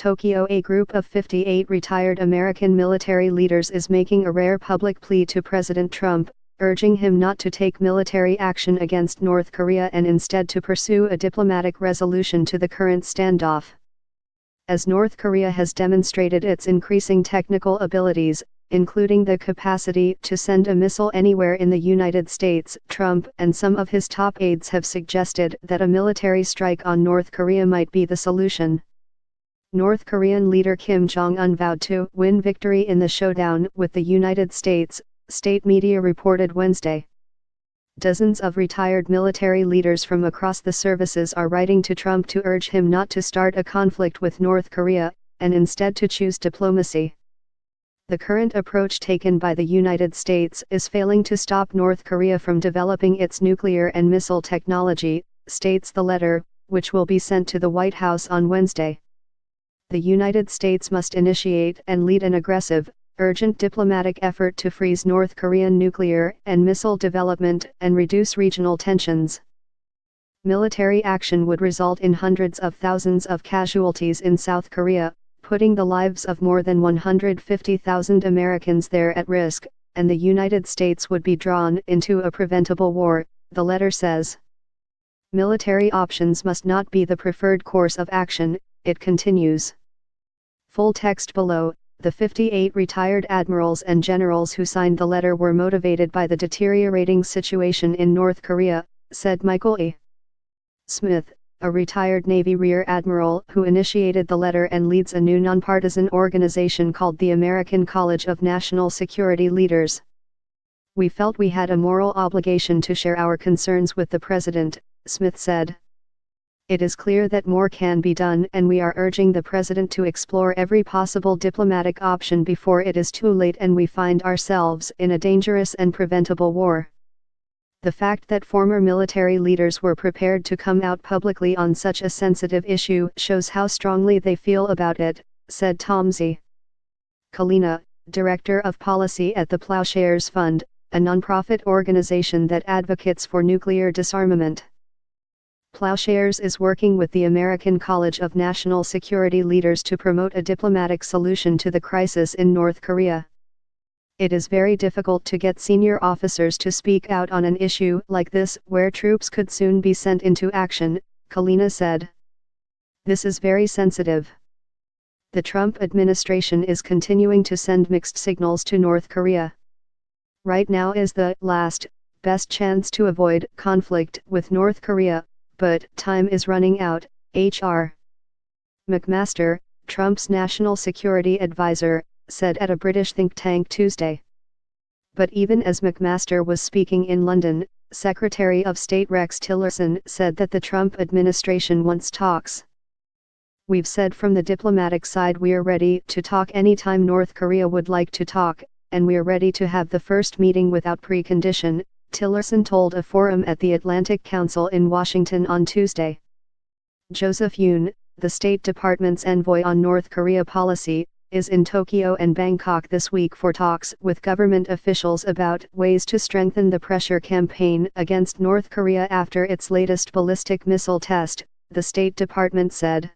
Tokyo. A group of 58 retired American military leaders is making a rare public plea to President Trump, urging him not to take military action against North Korea and instead to pursue a diplomatic resolution to the current standoff. As North Korea has demonstrated its increasing technical abilities, including the capacity to send a missile anywhere in the United States, Trump and some of his top aides have suggested that a military strike on North Korea might be the solution. North Korean leader Kim Jong-un vowed to win victory in the showdown with the United States, state media reported Wednesday. Dozens of retired military leaders from across the services are writing to Trump to urge him not to start a conflict with North Korea, and instead to choose diplomacy. The current approach taken by the United States is failing to stop North Korea from developing its nuclear and missile technology, states the letter, which will be sent to the White House on Wednesday. The United States must initiate and lead an aggressive, urgent diplomatic effort to freeze North Korean nuclear and missile development and reduce regional tensions. Military action would result in hundreds of thousands of casualties in South Korea, putting the lives of more than 150,000 Americans there at risk, and the United States would be drawn into a preventable war, the letter says. Military options must not be the preferred course of action, it continues. Full text below. The 58 retired admirals and generals who signed the letter were motivated by the deteriorating situation in North Korea, said Michael E. Smith, a retired Navy Rear Admiral who initiated the letter and leads a new nonpartisan organization called the American College of National Security Leaders. We felt we had a moral obligation to share our concerns with the President, Smith said. It is clear that more can be done, and we are urging the President to explore every possible diplomatic option before it is too late and we find ourselves in a dangerous and preventable war. The fact that former military leaders were prepared to come out publicly on such a sensitive issue shows how strongly they feel about it, said Tomzi Kalina, Director of Policy at the Plowshares Fund, a nonprofit organization that advocates for nuclear disarmament. Plowshares is working with the American College of National Security Leaders to promote a diplomatic solution to the crisis in North Korea. It is very difficult to get senior officers to speak out on an issue like this where troops could soon be sent into action, Kalina said. This is very sensitive. The Trump administration is continuing to send mixed signals to North Korea. Right now is the best chance to avoid conflict with North Korea, but time is running out, H.R. McMaster, Trump's national security advisor, said at a British think tank Tuesday. But even as McMaster was speaking in London, Secretary of State Rex Tillerson said that the Trump administration wants talks. We've said from the diplomatic side we're ready to talk anytime North Korea would like to talk, and we're ready to have the first meeting without precondition, Tillerson told a forum at the Atlantic Council in Washington on Tuesday. Joseph Yun, the State Department's envoy on North Korea policy, is in Tokyo and Bangkok this week for talks with government officials about ways to strengthen the pressure campaign against North Korea after its latest ballistic missile test, the State Department said.